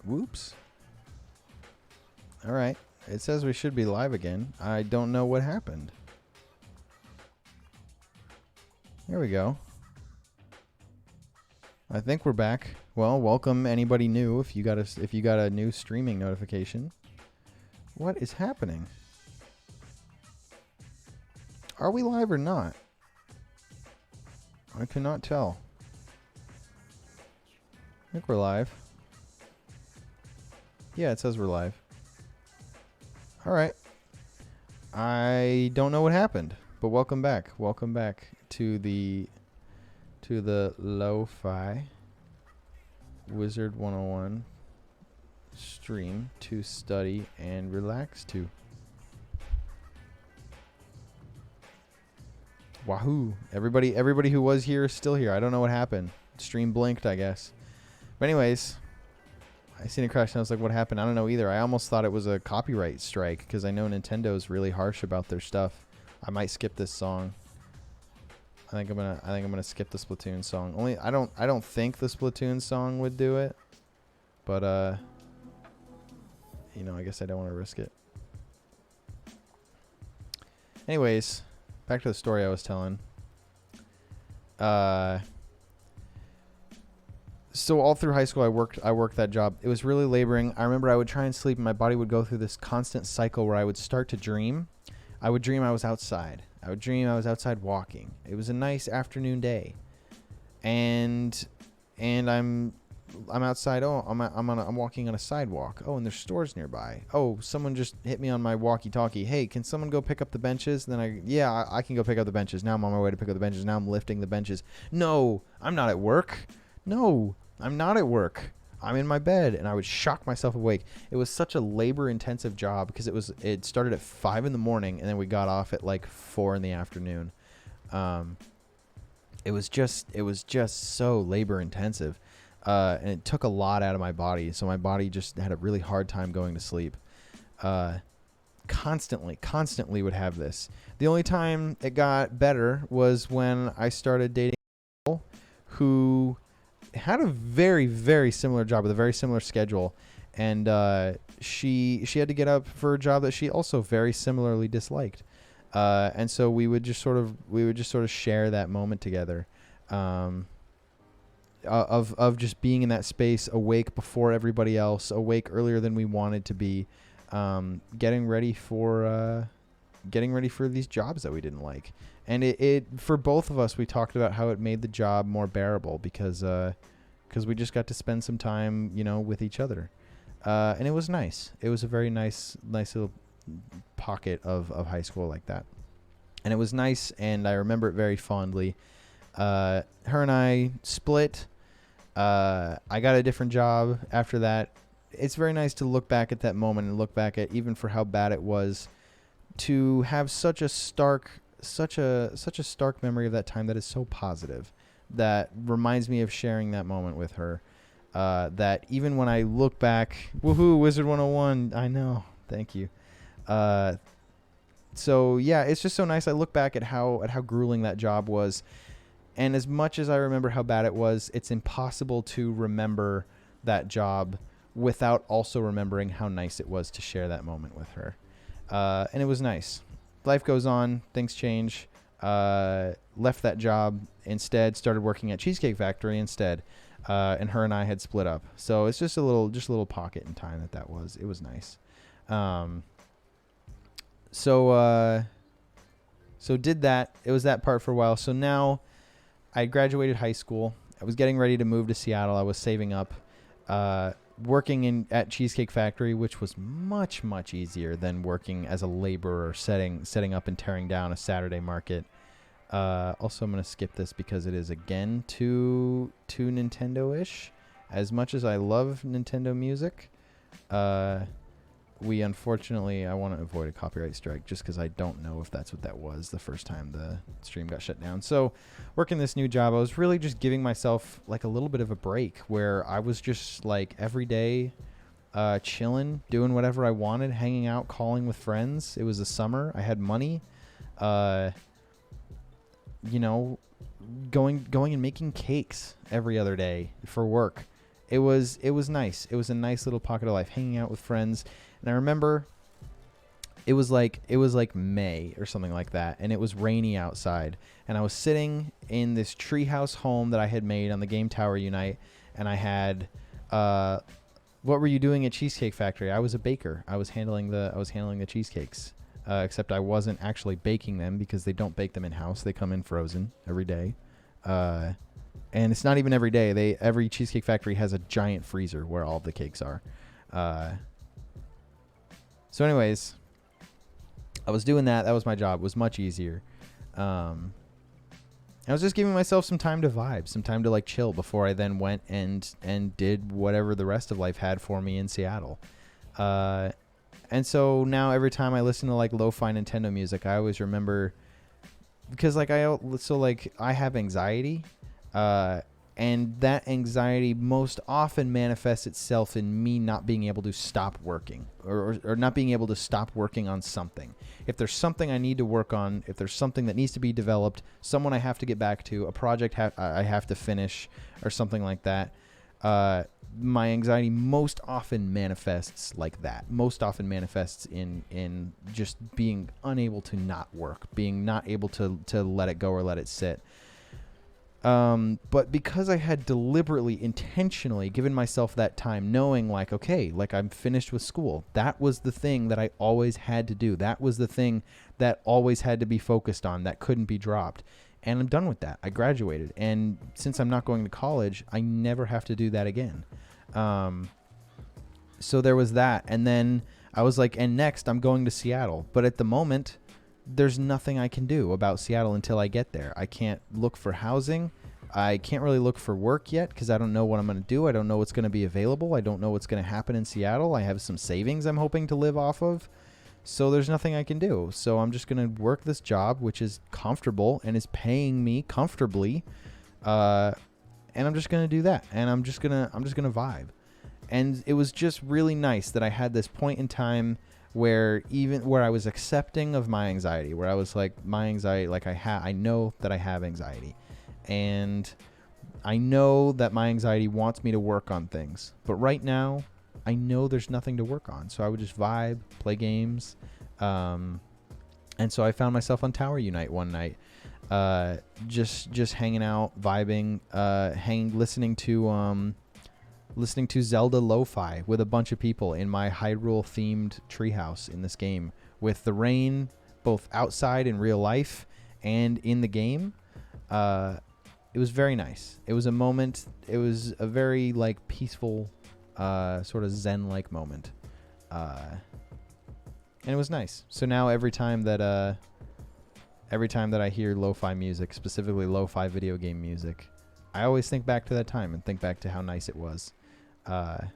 Whoops. All right. It says we should be live again. I don't know what happened. Here we go. I think we're back. Well, welcome anybody new if you got a new streaming notification. What is happening? Are we live or not? I cannot tell. I think we're live. Yeah, it says we're live. All right. I don't know what happened, but welcome back. Welcome back to the Lo-Fi Wizard 101 stream to study and relax to. Wahoo! Everybody who was here is still here. I don't know what happened. Stream blinked, I guess. But anyways, I seen it crash and I was like, what happened? I don't know either. I almost thought it was a copyright strike because I know Nintendo's really harsh about their stuff. I might skip this song. I think I'm gonna skip the Splatoon song. I don't think the Splatoon song would do it. But I guess I don't want to risk it. Anyways, back to the story I was telling. So all through high school, I worked that job. It was really laboring. I remember I would try and sleep, and my body would go through this constant cycle where I would start to dream. I would dream I was outside. I would dream I was outside walking. It was a nice afternoon day, and I'm outside. Oh, I'm walking on a sidewalk. Oh, and there's stores nearby. Oh, someone just hit me on my walkie-talkie. Hey, can someone go pick up the benches? And then I can go pick up the benches. Now I'm on my way to pick up the benches. Now I'm lifting the benches. No, I'm not at work. No, I'm not at work. I'm in my bed, and I would shock myself awake. It was such a labor-intensive job because it started at 5 in the morning, and then we got off at like 4 in the afternoon. It was just so labor-intensive, and it took a lot out of my body. So my body just had a really hard time going to sleep. Constantly would have this. The only time it got better was when I started dating a girl who had a very, very similar job with a very similar schedule, and she had to get up for a job that she also very similarly disliked, and so we would just sort of share that moment together, of just being in that space, awake before everybody else, awake earlier than we wanted to be, getting ready for these jobs that we didn't like. And it for both of us, we talked about how it made the job more bearable because we just got to spend some time, with each other. And it was nice. It was a very nice little pocket of high school like that. And it was nice, and I remember it very fondly. Her and I split. I got a different job after that. It's very nice to look back at that moment and look back at, even for how bad it was, to have such a stark memory of that time that is so positive, that reminds me of sharing that moment with her, that even when I look back, woohoo, Wizard 101, I know, thank you. So yeah, it's just so nice. I look back at how grueling that job was, and as much as I remember how bad it was, it's impossible to remember that job without also remembering how nice it was to share that moment with her. And it was nice. Life goes on, things change. Left that job instead, started working at Cheesecake Factory instead, and her and I had split up. So it's just a little pocket in time that was. It was nice. So did that. It was that part for a while. So now I graduated high school. I was getting ready to move to Seattle. I was saving up. Working at Cheesecake Factory, which was much, much easier than working as a laborer setting up and tearing down a Saturday market. Also, I'm going to skip this because it is, again, too Nintendo-ish. As much as I love Nintendo music, I want to avoid a copyright strike just because I don't know if that's what that was the first time the stream got shut down. So working this new job, I was really just giving myself like a little bit of a break where I was just like every day chilling, doing whatever I wanted, hanging out, calling with friends. It was the summer. I had money, going and making cakes every other day for work. it was nice. It was a nice little pocket of life, hanging out with friends. And I remember it was like May or something like that, and it was rainy outside, and I was sitting in this treehouse home that I had made on the game Tower Unite, and I had what were you doing at Cheesecake Factory? I was a baker. I was handling the cheesecakes. Except I wasn't actually baking them because they don't bake them in house. They come in frozen every day. And it's not even every day. Every Cheesecake Factory has a giant freezer where all of the cakes are. So anyways, I was doing that. That was my job. It was much easier. I was just giving myself some time to vibe, some time to like chill before I then went and did whatever the rest of life had for me in Seattle. And so now every time I listen to like lo-fi Nintendo music, I always remember, because like I have anxiety, and that anxiety most often manifests itself in me not being able to stop working or not being able to stop working on something. If there's something I need to work on, if there's something that needs to be developed, someone I have to get back to, a project I have to finish or something like that, my anxiety most often manifests like that. Most often manifests in just being unable to not work, being not able to let it go or let it sit. But because I had deliberately, intentionally given myself that time, knowing like, okay, like I'm finished with school. That was the thing that I always had to do. That was the thing that always had to be focused on, that couldn't be dropped. And I'm done with that. I graduated. And since I'm not going to college, I never have to do that again. So there was that. And then I was like, and next I'm going to Seattle. But at the moment, there's nothing I can do about Seattle until I get there. I can't look for housing. I can't really look for work yet because I don't know what I'm going to do. I don't know what's going to be available. I don't know what's going to happen in Seattle. I have some savings I'm hoping to live off of. So there's nothing I can do. So I'm just going to work this job, which is comfortable and is paying me comfortably. And I'm just going to do that. And I'm just going to vibe. And it was just really nice that I had this point in time where I was accepting of my anxiety, where I was like, my anxiety, like I know that I have anxiety, and I know that my anxiety wants me to work on things, but right now I know there's nothing to work on. So I would just vibe, play games. And so I found myself on Tower Unite one night, just hanging out, vibing, listening to Zelda lo-fi with a bunch of people in my Hyrule themed treehouse in this game, with the rain both outside in real life and in the game. It was very nice. It was a moment. It was a very like peaceful, sort of Zen-like moment. And it was nice. So now every time that I hear lo-fi music, specifically lo-fi video game music, I always think back to that time and think back to how nice it was. To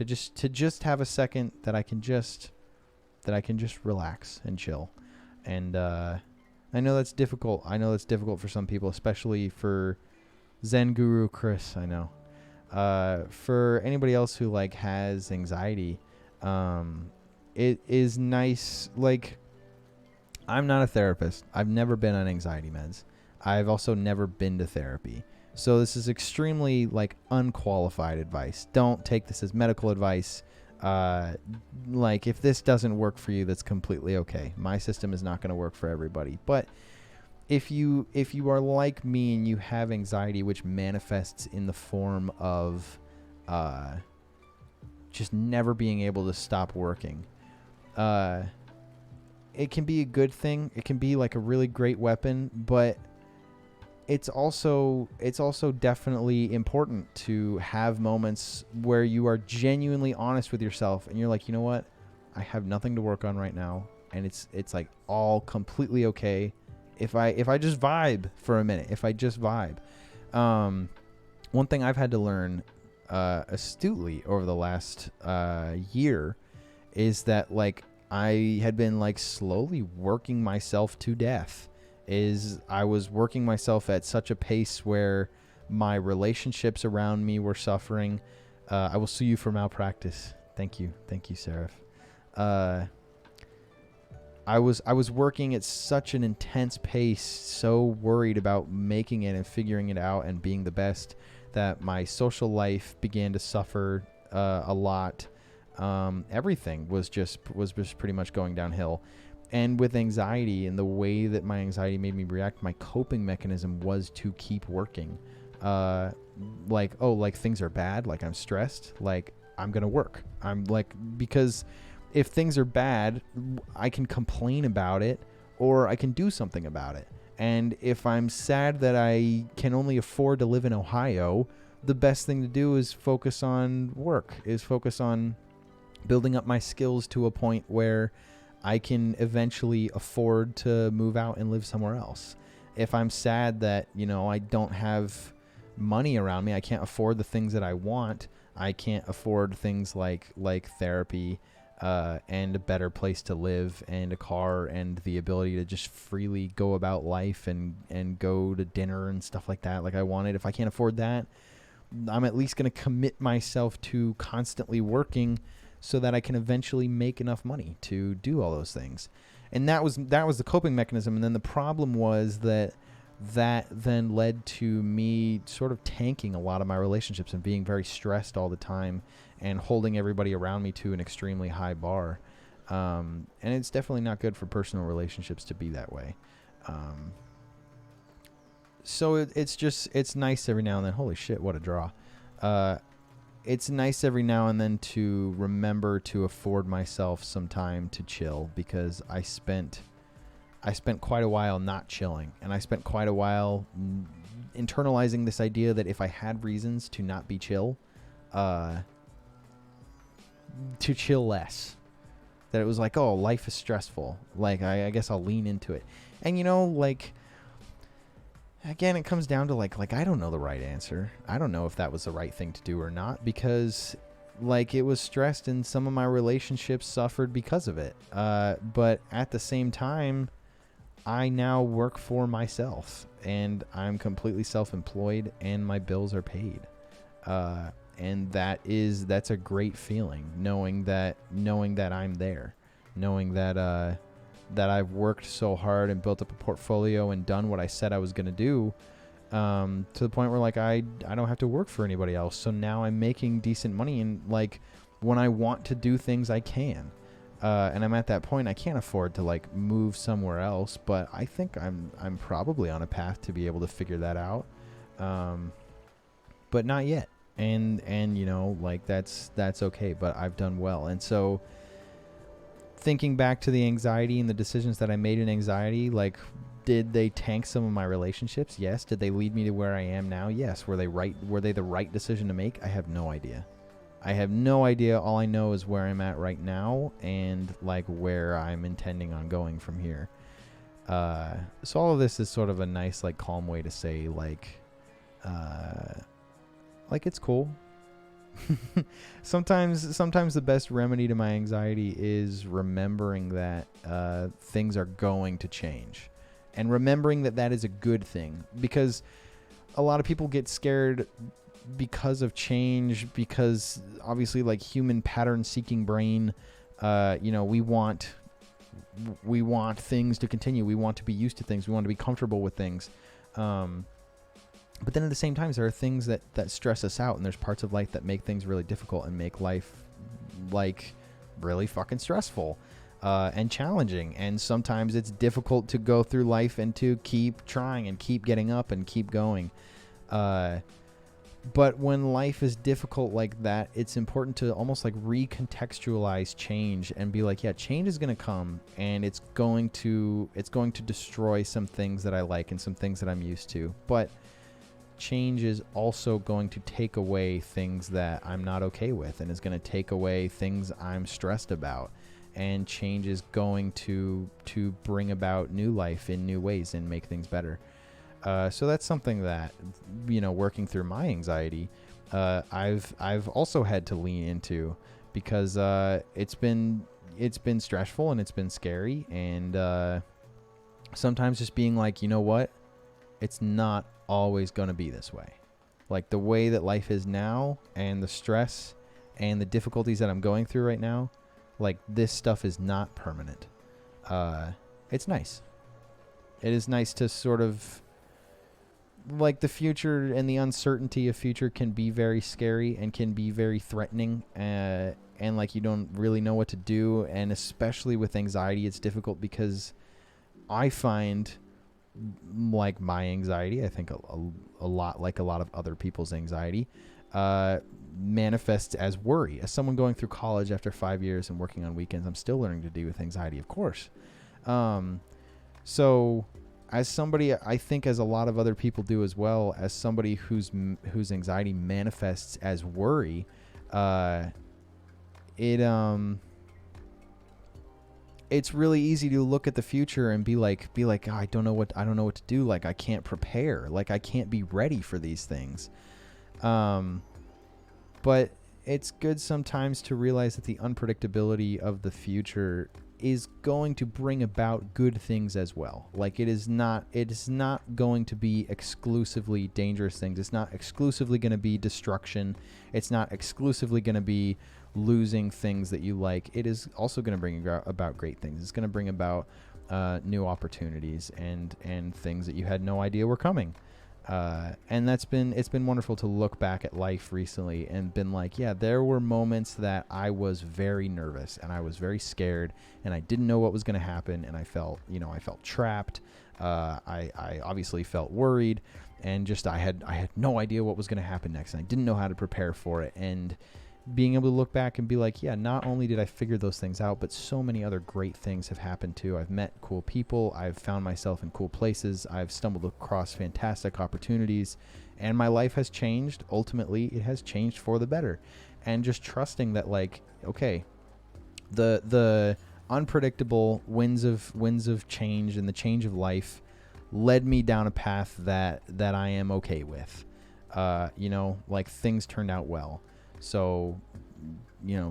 just have a second that I can just relax and chill. And I know that's difficult. I know that's difficult for some people, especially for Zen Guru Chris. I know. For anybody else who like has anxiety, it is nice. Like, I'm not a therapist. I've never been on anxiety meds. I've also never been to therapy. So this is extremely like unqualified advice. Don't take this as medical advice. Like if this doesn't work for you, that's completely okay. My system is not going to work for everybody. But if you are like me and you have anxiety, which manifests in the form of just never being able to stop working, it can be a good thing. It can be like a really great weapon, but it's also definitely important to have moments where you are genuinely honest with yourself and you're like, you know what? I have nothing to work on right now, and it's like all completely okay if I just vibe for a minute. If I just vibe. One thing I've had to learn astutely over the last year is that like I had been like slowly working myself to death. I was working myself at such a pace where my relationships around me were suffering. I will sue you for malpractice. Thank you, Seraph. I was working at such an intense pace, so worried about making it and figuring it out and being the best, that my social life began to suffer a lot. Everything was just pretty much going downhill. And with anxiety and the way that my anxiety made me react, my coping mechanism was to keep working. Like things are bad, like I'm stressed, like I'm going to work. Because if things are bad, I can complain about it or I can do something about it. And if I'm sad that I can only afford to live in Ohio, the best thing to do is focus on work, is focus on building up my skills to a point where I can eventually afford to move out and live somewhere else. If I'm sad that, I don't have money around me, I can't afford the things that I want, I can't afford things like therapy, and a better place to live and a car and the ability to just freely go about life and go to dinner and stuff like that like I wanted. If I can't afford that, I'm at least going to commit myself to constantly working so that I can eventually make enough money to do all those things. And that was the coping mechanism. And then the problem was that then led to me sort of tanking a lot of my relationships and being very stressed all the time and holding everybody around me to an extremely high bar. And it's definitely not good for personal relationships to be that way. So it's nice every now and then. Holy shit, what a draw. It's nice every now and then to remember to afford myself some time to chill, because I spent quite a while not chilling, and I spent quite a while internalizing this idea that if I had reasons to not be chill, to chill less. That it was like, oh, life is stressful. Like, I guess I'll lean into it. And, again, it comes down to like I don't know the right answer. I don't know if that was the right thing to do or not, because it was stressed and some of my relationships suffered because of it. But at the same time, I now work for myself and I'm completely self-employed and my bills are paid. And that's a great feeling, knowing that I'm there, knowing that I've worked so hard and built up a portfolio and done what I said I was going to do, to the point where I don't have to work for anybody else. So now I'm making decent money, and when I want to do things, I can. And I'm at that point. I can't afford to move somewhere else, but I think I'm probably on a path to be able to figure that out. But not yet. And that's okay, but I've done well. And so thinking back to the anxiety and the decisions that I made in anxiety, did they tank some of my relationships? Yes. Did they lead me to where I am now? Yes. Were they the right decision to make? I have no idea. All I know is where I'm at right now and where I'm intending on going from here. So all of this is sort of a nice, calm way to say it's cool. Sometimes the best remedy to my anxiety is remembering that things are going to change, and remembering that is a good thing, because a lot of people get scared because of change, because obviously human pattern seeking brain, we want things to continue. We want to be used to things. We want to be comfortable with things. But then at the same time, there are things that stress us out, and there's parts of life that make things really difficult and make life really fucking stressful and challenging. And sometimes it's difficult to go through life and to keep trying and keep getting up and keep going. But when life is difficult like that, it's important to almost recontextualize change and be yeah, change is going to come, and it's going to destroy some things that I like and some things that I'm used to. But change is also going to take away things that I'm not okay with, and is going to take away things I'm stressed about. And change is going to bring about new life in new ways and make things better. So that's something that, working through my anxiety, I've also had to lean into, because it's been stressful and it's been scary, and sometimes just being you know what, it's not always going to be this way. The way that life is now, and the stress and the difficulties that I'm going through right now, this stuff is not permanent. It's nice. It is nice to sort of like the future and the uncertainty of future can be very scary and can be very threatening, and like you don't really know what to do, and especially with anxiety it's difficult because I find like my anxiety, I think a lot like a lot of other people's anxiety manifests as worry. As someone going through college after 5 years and working on weekends, I'm still learning to deal with anxiety, of course. So as somebody, I think as a lot of other people do as well, as somebody whose anxiety manifests as worry, it's really easy to look at the future and be like, oh, I don't know what to do. Like I can't prepare. Like I can't be ready for these things. But it's good sometimes to realize that the unpredictability of the future is going to bring about good things as well. Like it is not going to be exclusively dangerous things. It's not exclusively going to be destruction. It's not exclusively going to be losing things that you like. It is also going to bring about great things. It's going to bring about new opportunities and things that you had no idea were coming. And it's been wonderful to look back at life recently and been like, yeah, there were moments that I was very nervous and I was very scared and I didn't know what was going to happen, and I felt trapped. I obviously felt worried, and just I had no idea what was going to happen next, and I didn't know how to prepare for it. And being able to look back and be like, yeah, not only did I figure those things out, but so many other great things have happened too. I've met cool people. I've found myself in cool places. I've stumbled across fantastic opportunities, and my life has changed. Ultimately, it has changed for the better. And just trusting that, like, okay, the unpredictable winds of change and the change of life led me down a path that I am okay with. Like things turned out well. So,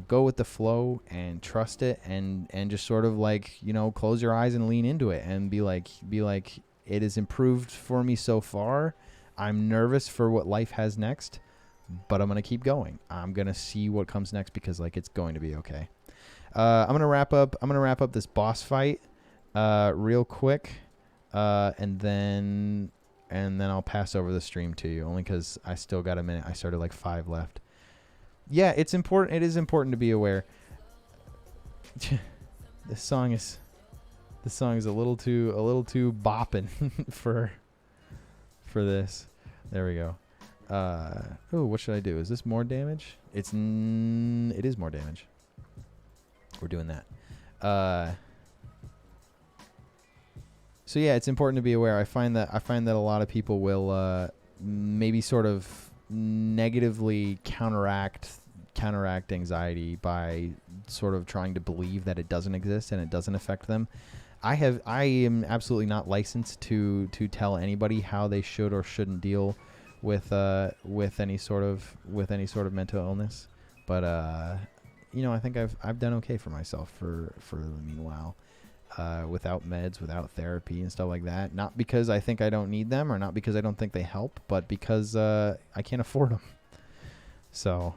go with the flow and trust it, and just sort of like, close your eyes and lean into it and be like, it has improved for me so far. I'm nervous for what life has next, but I'm going to keep going. I'm going to see what comes next because like, it's going to be okay. I'm going to wrap up this boss fight, real quick. And then I'll pass over the stream to you only because I still got a minute. I started like 5 left. Yeah, it's important. It is important to be aware. This song is a little too bopping for this. There we go. What should I do? Is this more damage? It is more damage. We're doing that. So yeah, it's important to be aware. I find that a lot of people will maybe sort of negatively counteract anxiety by sort of trying to believe that it doesn't exist and it doesn't affect them. I am absolutely not licensed to tell anybody how they should or shouldn't deal with any sort of mental illness, but I think I've done okay for myself for the meanwhile, without meds, without therapy and stuff like that. Not because I think I don't need them or not because I don't think they help, but because I can't afford them. So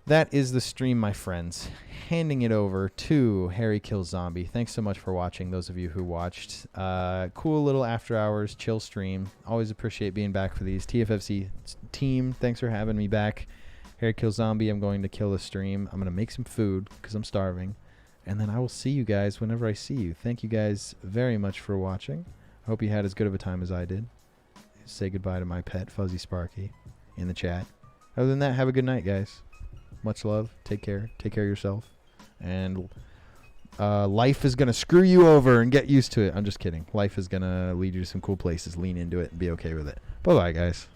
that is the stream, my friends. Handing it over to KrisRuleZ. Thanks so much for watching, those of you who watched. Cool little after hours chill stream. Always appreciate being back for these. TFFC team, thanks for having me back. KrisRuleZ, I'm going to kill the stream. I'm going to make some food because I'm starving. And then I will see you guys whenever I see you. Thank you guys very much for watching. I hope you had as good of a time as I did. Say goodbye to my pet, Fuzzy Sparky, in the chat. Other than that, have a good night, guys. Much love. Take care. Take care of yourself. And life is going to screw you over and get used to it. I'm just kidding. Life is going to lead you to some cool places. Lean into it and be okay with it. Bye-bye, guys.